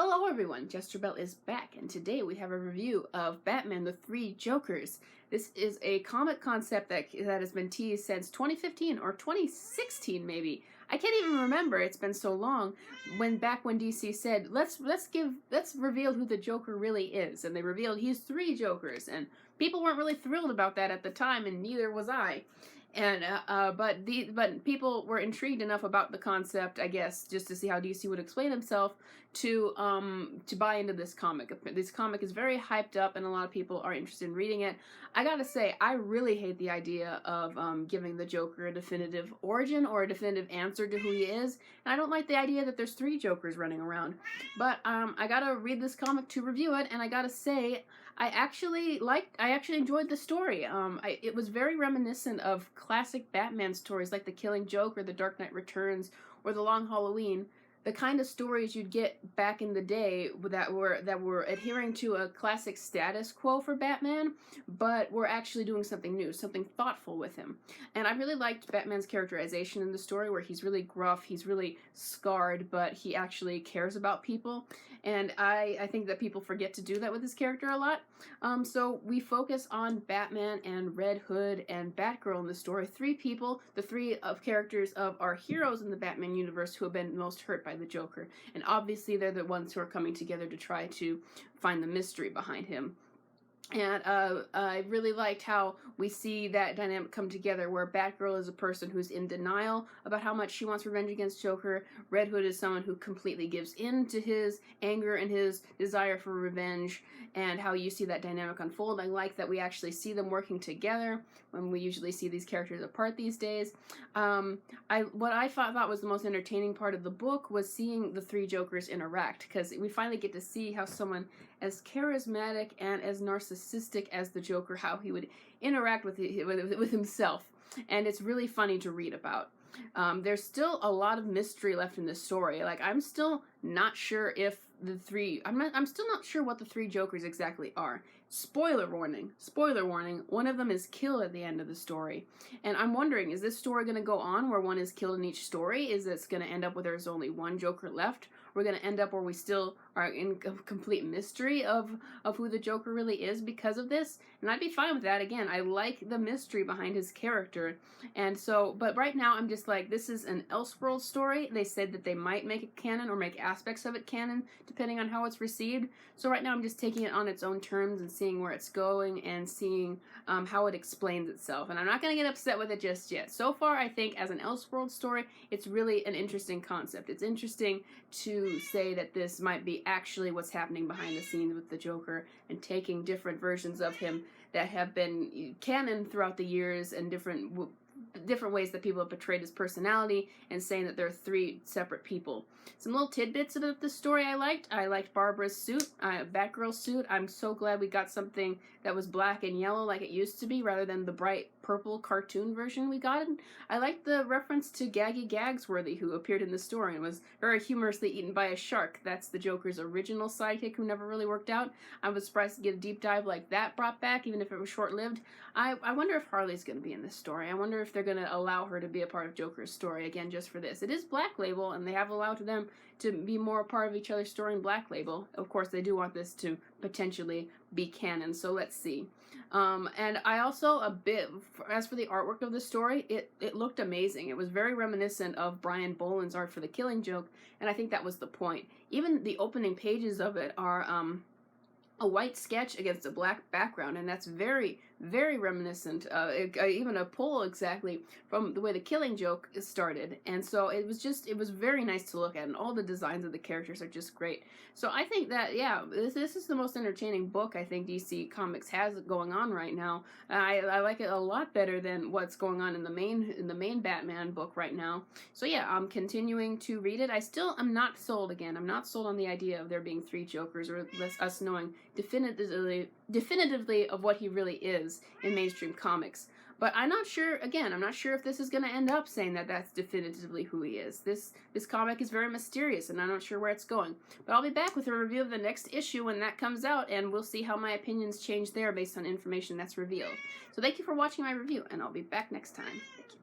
Hello everyone, Jester Bell is back, and today we have a review of Batman the Three Jokers. This is a comic concept that has been teased since 2015 or 2016 maybe. I can't even remember, it's been so long, when DC said, let's reveal who the Joker really is, and they revealed he's three Jokers, and people weren't really thrilled about that at the time, and neither was I. And but people were intrigued enough about the concept, I guess, just to see how DC would explain himself to buy into this comic. This comic is very hyped up, and a lot of people are interested in reading it. I gotta say, I really hate the idea of giving the Joker a definitive origin or a definitive answer to who he is, and I don't like the idea that there's three Jokers running around. But I gotta read this comic to review it, and I gotta say, I actually enjoyed the story. It was very reminiscent of classic Batman stories like The Killing Joke or The Dark Knight Returns or The Long Halloween, the kind of stories you'd get back in the day that were adhering to a classic status quo for Batman, but were actually doing something new, something thoughtful with him. And I really liked Batman's characterization in the story, where he's really gruff, he's really scarred, but he actually cares about people. And I think that people forget to do that with his character a lot. So we focus on Batman and Red Hood and Batgirl in the story. Three people, the three of characters of our heroes in the Batman universe who have been most hurt by the Joker. And obviously they're the ones who are coming together to try to find the mystery behind him. And I really liked how we see that dynamic come together, where Batgirl is a person who's in denial about how much she wants revenge against Joker. Red Hood is someone who completely gives in to his anger and his desire for revenge, and how you see that dynamic unfold. I like that we actually see them working together when we usually see these characters apart these days. What I thought was the most entertaining part of the book was seeing the three Jokers interact, because we finally get to see how someone as charismatic and as narcissistic as the Joker, how he would interact with himself. And it's really funny to read about. There's still a lot of mystery left in this story. Like, I'm still not sure if I'm still not sure what the three Jokers exactly are. Spoiler warning, one of them is killed at the end of the story. And I'm wondering, is this story going to go on where one is killed in each story? Is this going to end up where there's only one Joker left? We're going to end up where we still are in complete mystery of who the Joker really is because of this? And I'd be fine with that. Again, I like the mystery behind his character. And so, but right now I'm just like, this is an Elseworld story. They said that they might make it canon or make aspects of it canon, depending on how it's received. So right now I'm just taking it on its own terms and seeing where it's going and seeing how it explains itself. And I'm not going to get upset with it just yet. So far, I think as an Elseworld story, it's really an interesting concept. It's interesting to say that this might be actually what's happening behind the scenes with the Joker, and taking different versions of him that have been canon throughout the years and different ways that people have portrayed his personality, and saying that they're three separate people. Some little tidbits of the story I liked. I liked Barbara's suit, Batgirl's suit. I'm so glad we got something that was black and yellow like it used to be, rather than the bright purple cartoon version we got. I liked the reference to Gaggy Gagsworthy, who appeared in the story and was very humorously eaten by a shark. That's the Joker's original sidekick, who never really worked out. I was surprised to get a deep dive like that brought back, even if it was short-lived. I wonder if Harley's going to be in this story. I wonder if they're going to allow her to be a part of Joker's story again just for this. It is Black Label, and they have allowed them to be more a part of each other's story in Black Label. Of course, they do want this to potentially be canon, so let's see. And I also, as for the artwork of the story, it looked amazing. It was very reminiscent of Brian Boland's art for The Killing Joke, and I think that was the point. Even the opening pages of it are a white sketch against a black background, and that's very, very reminiscent, even a pull exactly from the way The Killing Joke started. And so it was very nice to look at, and all the designs of the characters are just great. So I think that, yeah, this is the most entertaining book I think DC Comics has going on right now. I like it a lot better than what's going on in the main Batman book right now. So yeah, I'm continuing to read it. I still am not sold again. I'm not sold on the idea of there being three Jokers, or us knowing definitively of what he really is in mainstream comics. But I'm not sure, again, I'm not sure if this is going to end up saying that that's definitively who he is. This comic is very mysterious, and I'm not sure where it's going. But I'll be back with a review of the next issue when that comes out, and we'll see how my opinions change there based on information that's revealed. So thank you for watching my review, and I'll be back next time. Thank you.